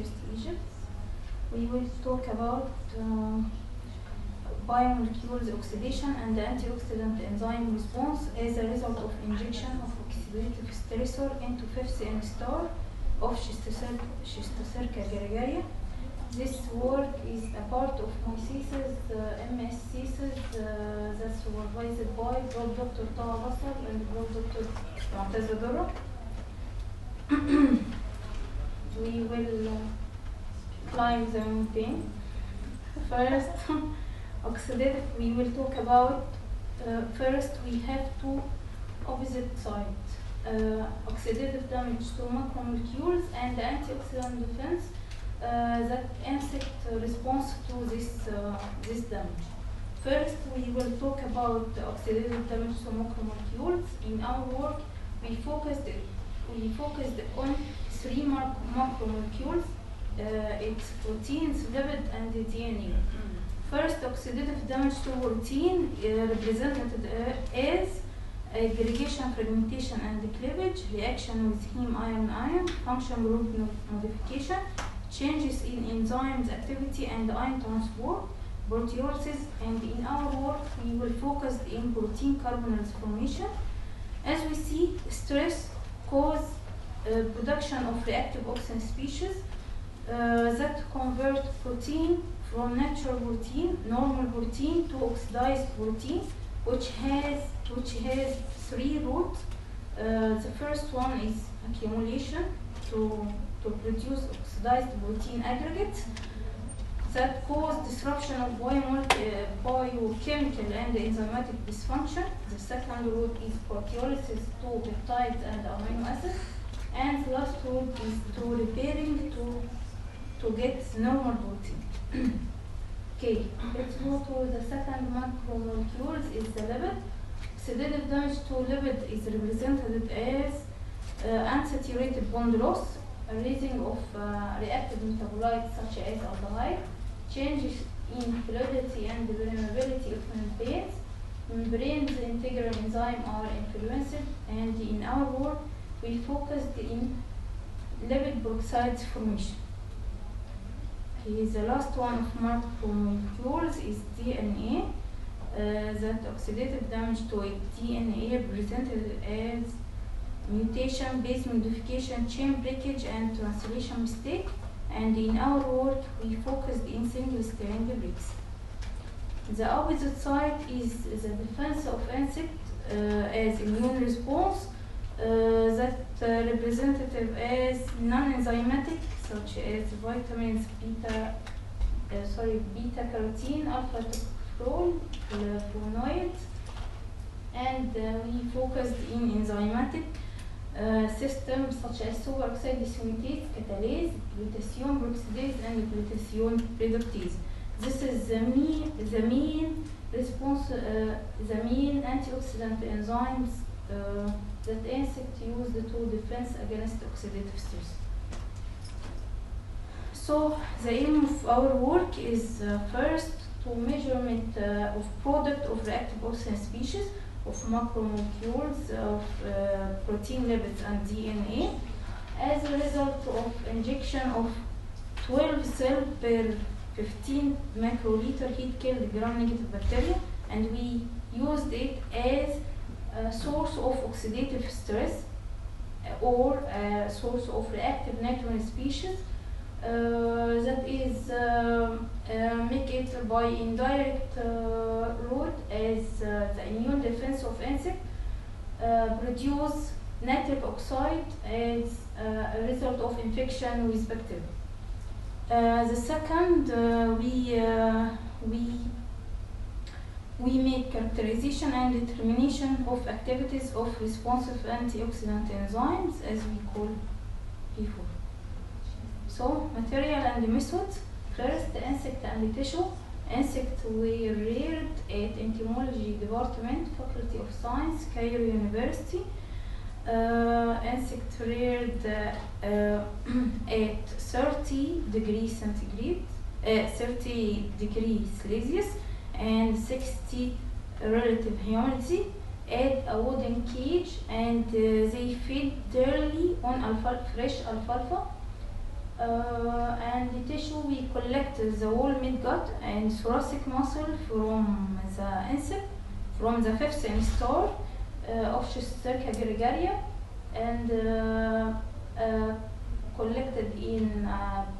West Egypt. We will talk about biomolecules oxidation and the antioxidant enzyme response as a result of injection of oxidative stressor into fifth instar of Schistocerca gregaria. This work is a part of my thesis, MS thesis, that's supervised by Prof. Dr. Taha Basar and Prof. Dr. Mu'taz Durra. We will climb the mountain. First, oxidative, we will talk about, first we have two opposite sides. Oxidative damage to macromolecules and antioxidant defense that insect response to this damage. First, we will talk about oxidative damage to macromolecules. In our work, we focused on three macromolecules. It's proteins, lipid, and DNA. First, oxidative damage to protein represented as aggregation, fragmentation, and cleavage, reaction with heme-iron-ion, function group modification, changes in enzymes activity and ion transport, proteolysis, and in our work we will focus in protein carbonyls formation. As we see, stress cause production of reactive oxygen species that convert protein from natural protein, normal protein, to oxidized protein, which has three routes. The first one is accumulation to produce oxidized protein aggregates that cause disruption of biochemical and enzymatic dysfunction. The second route is proteolysis to peptides and amino acids, and the last route is to repairing to get normal protein. Okay, let's go to the second macromolecules is the lipid. Oxidative damage to lipid is represented as unsaturated bond loss, a raising of reactive metabolites such as aldehyde, changes in fluidity and permeability of membranes. Membranes, the integral enzyme are influenced, and in our work we focused in lipid peroxides formation. Okay, the last one of macromolecules is DNA. That oxidative damage to DNA presented as mutation, base modification, chain breakage, and translation mistake. And in our work, we focused in single strand breaks. The opposite side is the defense of insect as immune response, that representative as non-enzymatic, such as vitamins, beta carotene, alpha tocopherol, flavonoids, and we focused in enzymatic systems such as superoxide dismutase, catalase, glutathione peroxidase, and glutathione reductase. This is the main response, the main antioxidant enzymes that insects use to defense against oxidative stress. So the aim of our work is first to measurement of product of reactive oxygen species of macromolecules of protein, lipids, and DNA as a result of injection of 12 cells per 15 microliter heat-killed gram-negative bacteria, and we used it as a source of oxidative stress or a source of reactive nitrogen species that is make it by indirect route as the immune defense of insect produce nitric oxide as a result of infection with bacteria. The second, we make characterization and determination of activities of responsive antioxidant enzymes, as we call before. So, material and methods. First, insect and tissue. Insects were reared at Entomology Department, Faculty of Science, Cairo University. Insects reared at 30 degrees centigrade, 30 degrees Celsius, and 60 relative humidity at a wooden cage, and they feed daily on fresh alfalfa. And the tissue, we collect the whole midgut and thoracic muscle from the insect, from the fifth instar of Schistocerca gregaria, and collected in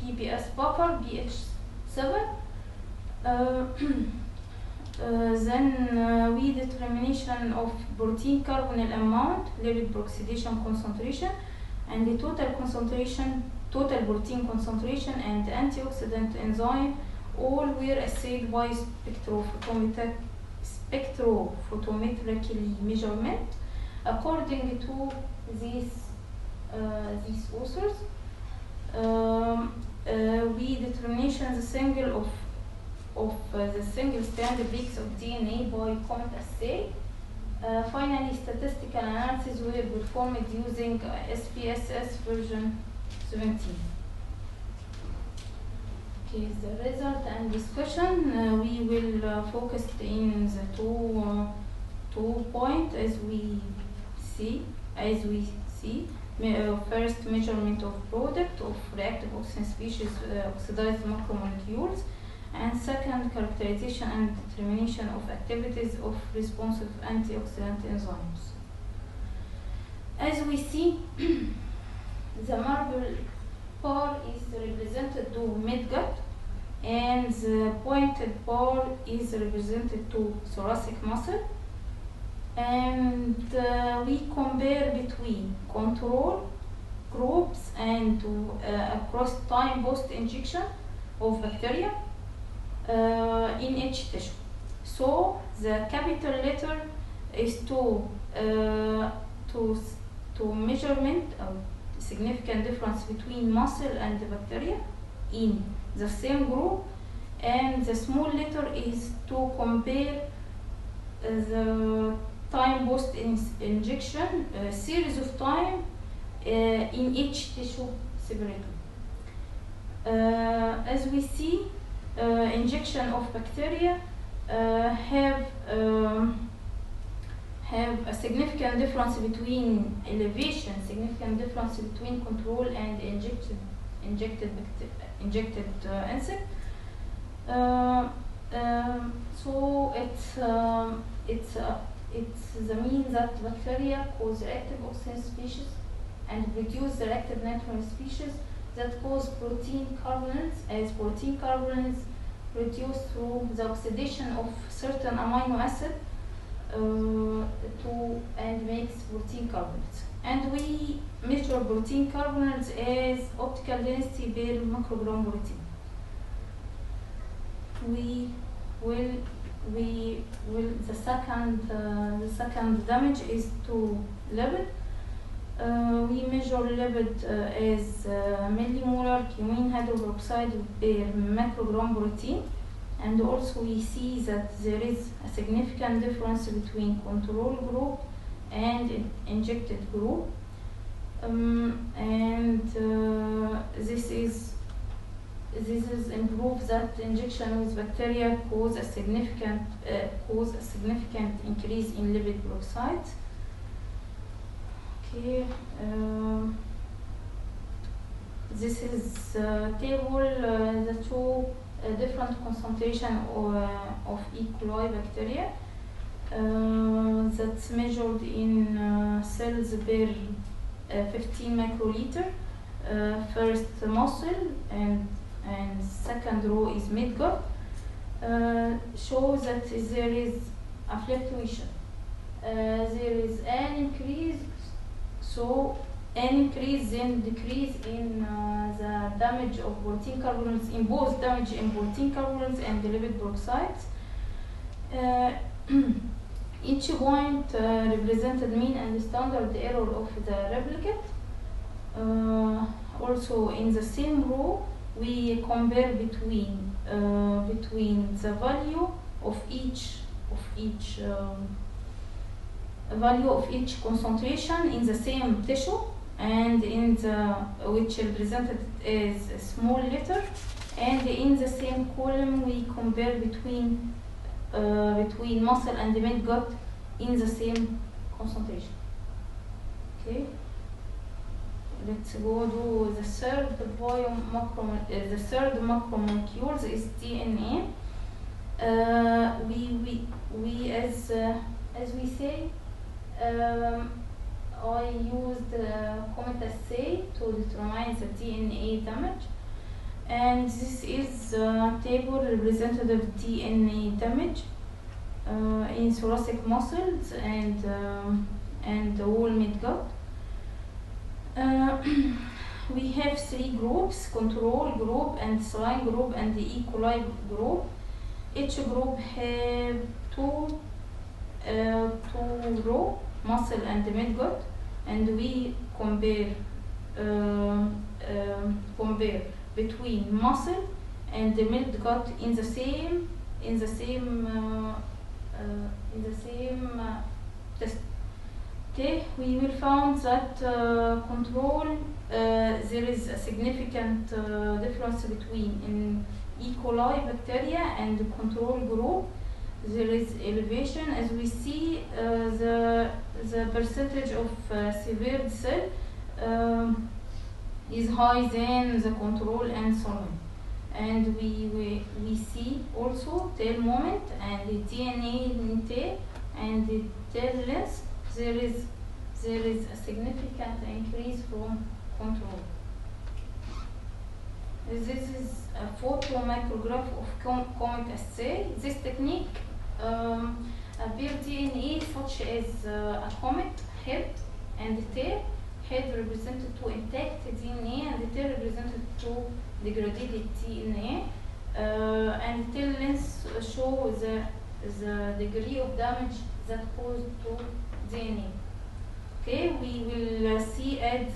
PBS buffer pH 7. Then we determination of protein carbonyl amount, lipid oxidation concentration, and the total concentration, total protein concentration, and antioxidant enzyme, all were assayed by spectrophotometrically measurement according to these authors. We determination the single of the single strand peaks of DNA by Comet assay. Finally, statistical analysis were performed using SPSS version 17. Okay, the result and discussion. We will focus in the two points as we see. First, measurement of product of reactive oxygen species, oxidized macromolecules, and second, characterization and determination of activities of responsive antioxidant enzymes. As we see, the marble bar is represented to midgut, and the pointed bar is represented to thoracic muscle. And we compare between control groups and across time post injection of bacteria in each tissue. So the capital letter is to measurement of significant difference between muscle and the bacteria in the same group, and the small letter is to compare the time post injection series of time in each tissue separately. As we see, injection of bacteria have a significant difference between elevation, significant difference between control and injected insect. So it's the mean that bacteria cause reactive oxygen species and produce the reactive nitrogen species that cause protein carbonyls, as protein carbonyls produced through the oxidation of certain amino acid and makes protein carbonyls. And we measure protein carbonyls as optical density per microgram protein. The second damage is to lipid. We measure lipid as millimolar cumene hydroperoxide per microgram protein, and also we see that there is a significant difference between control group and injected group, this improves that injection with bacteria cause a significant increase in lipid peroxides. Okay, this is a table that show different concentration of E. coli bacteria that's measured in cells per 15 microliter. First muscle and second row is midgut. Shows that there is a fluctuation. There is an increase, so an increase then decrease in the damage of protein carbonyls, in both damage in protein carbonyls and the lipid peroxides. Each point represented mean and standard error of the replicate. Also in the same row, we compare between the value of each concentration in the same tissue, and in the which represented as a small letter, and in the same column we compare between muscle and the midgut in the same concentration. Okay. let's go to the third the third macromolecules is DNA. We as we say, I used Comet assay to determine the DNA damage, and this is a table representative DNA damage in thoracic muscles and the whole midgut. We have three groups: control group and saline group and the E. coli group. Each group have two row, muscle and midgut, and we compare between muscle and the midgut in the same test. Okay, we will find that control there is a significant difference between in E. coli bacteria and the control group. There is elevation, as we see the percentage of severed cell is high than the control and so on. And we see also tail moment and the DNA in tail and the tail length. There is a significant increase from control. This is a photomicrograph of Comet assay. This technique appear DNA such as a comet head and the tail. Head represented to intact DNA and the tail represented to degraded DNA. And the tail length show the degree of damage that caused to DNA. Okay, we will see at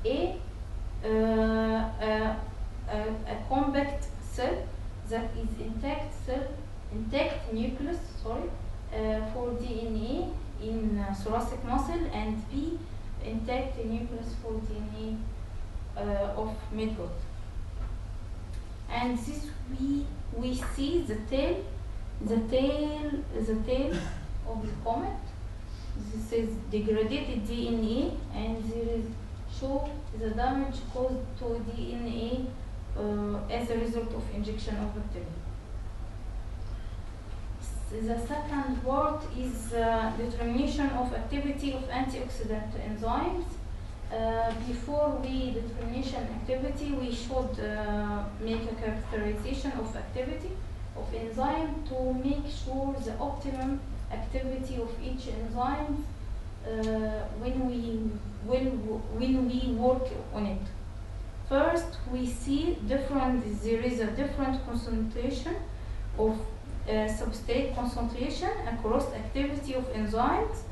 A compact cell that is intact nucleus for DNA in thoracic muscle, and B intact nucleus for DNA of midgut. And this we see the tail of the comet. This is degraded DNA, and there is show the damage caused to DNA as a result of injection of bacteria. The second part is determination of activity of antioxidant enzymes. Before we determination activity, we should make a characterization of activity of enzyme to make sure the optimum activity of each enzyme when we work on it. First, we see there is a different concentration of substrate concentration across activity of enzymes.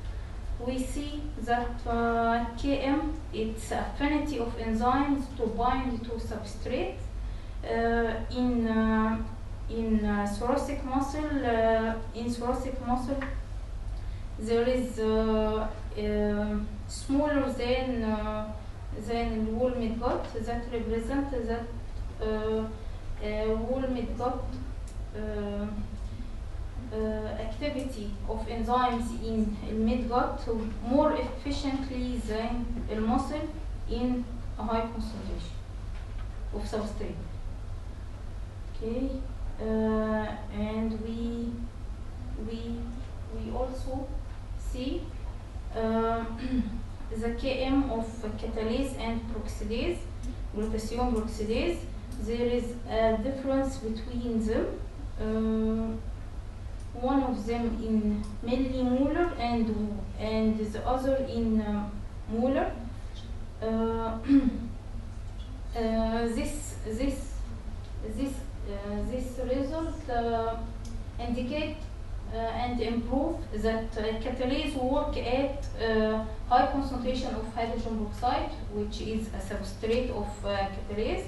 We see that Km, it's affinity of enzymes to bind to substrate. In thoracic muscle, there is smaller than whole midgut that represent that whole midgut activity of enzymes in midgut more efficiently than the muscle in a high concentration of substrate. Okay, and we also see the Km of catalase and peroxidase, glutathione peroxidase. There is a difference between them. One of them in millimolar and the other in molar. This result indicate and improve that catalase work at high concentration of hydrogen peroxide, which is a substrate of catalase.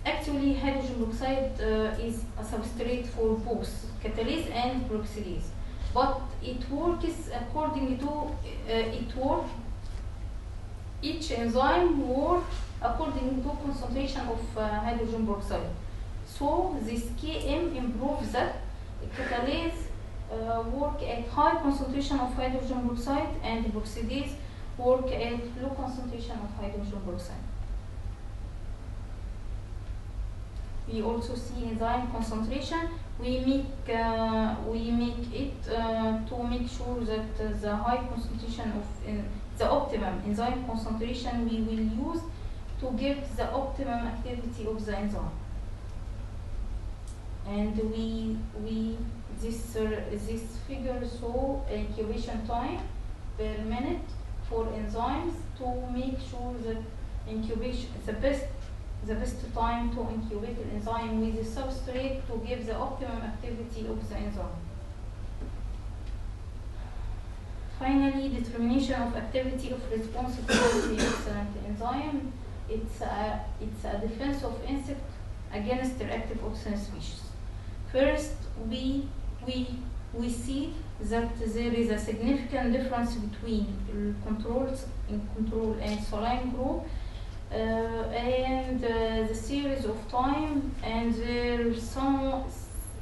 Actually, hydrogen peroxide is a substrate for both catalase and peroxidase, but it works according to each enzyme work according to concentration of hydrogen peroxide. So this Km improves that catalase work at high concentration of hydrogen peroxide and peroxidase work at low concentration of hydrogen peroxide. We also see enzyme concentration. We make it to make sure that the high concentration of the optimum enzyme concentration we will use to give the optimum activity of the enzyme. And this figure show incubation time per minute for enzymes to make sure that incubation the best time to incubate an enzyme with the substrate to give the optimum activity of the enzyme. Finally, determination of activity of responsive antioxidant enzyme. It's a defense of insect against reactive oxidant species. First, we see that there is a significant difference between control and saline group. And the series of time, and there some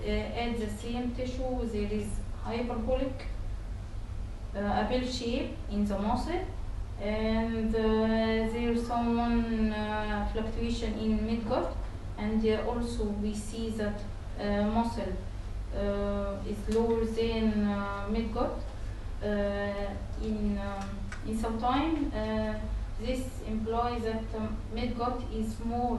at the same tissue there is hyperbolic apple shape in the muscle, and there's some fluctuation in midgut, and also we see that muscle is lower than midgut in some time. This implies that midgut is more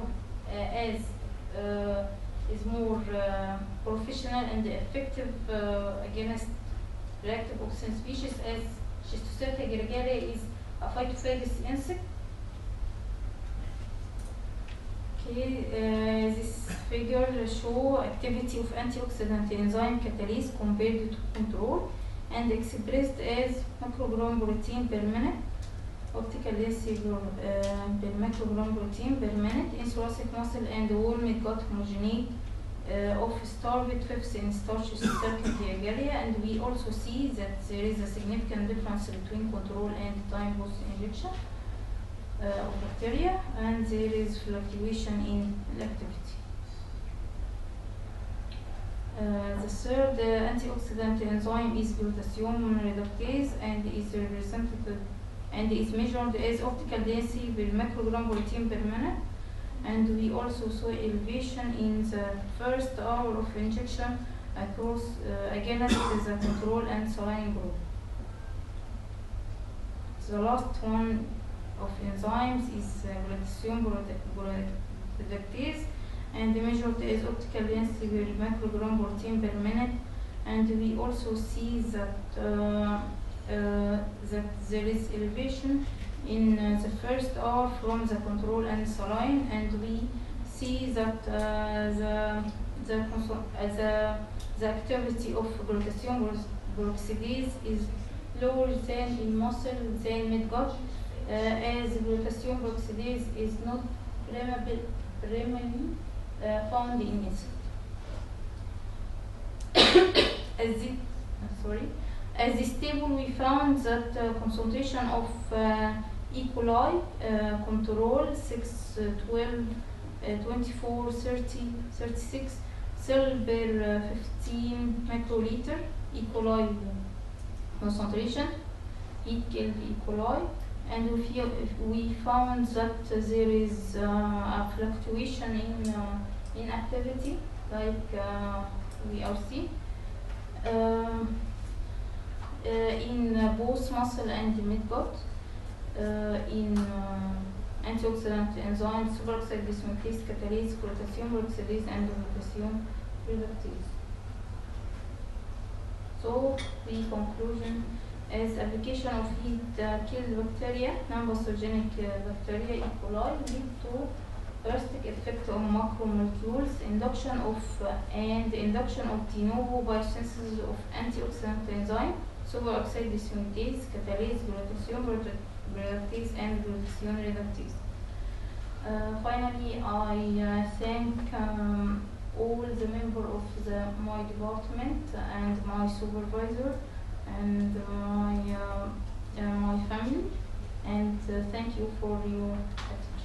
professional and effective against reactive oxidant species, as Schistocerca gregaria is a phytophagous insect. Okay, this figure show activity of antioxidant enzyme catalase compared to control, and expressed as microgram protein per minute. Optical density per microgram protein per minute in thoracic muscle and wall midgut homogeneity of starved fifths in starch Schistocerca gregaria, and we also see that there is a significant difference between control and time post injection of bacteria, and there is fluctuation in activity. The third antioxidant enzyme is glutathione reductase, and is represented and is measured as optical density per microgram protein per minute, and we also saw elevation in the first hour of injection across against the control and saline group. The last one of enzymes is glutathione reductase, and measured as optical density per microgram protein per minute, and we also see that that there is elevation in the first hour from the control and saline, and we see that the activity of glutathione peroxidase is lower than in muscle than midgut, as glutathione peroxidase is not primarily found in insect. As this table, we found that concentration of E. coli control 6, 12, 24, 30, 36 cell per 15 microliter E. coli concentration, it killed E. coli, and we found that there is a fluctuation in activity, like we are seeing. In both muscle and midgut, in antioxidant enzymes, superoxide dismutase catalase, glutathione peroxidase, and glutathione reductase. So the conclusion is application of heat-killed bacteria, non-pathogenic bacteria, E. coli, lead to parasitic effect on macromolecules, induction of de novo biosynthesis of antioxidant enzyme, superoxide dismutase, catalase, glutathione reductase, and glutathione reductase. Finally, I thank all the members of my department and my supervisor and my family, and thank you for your attention.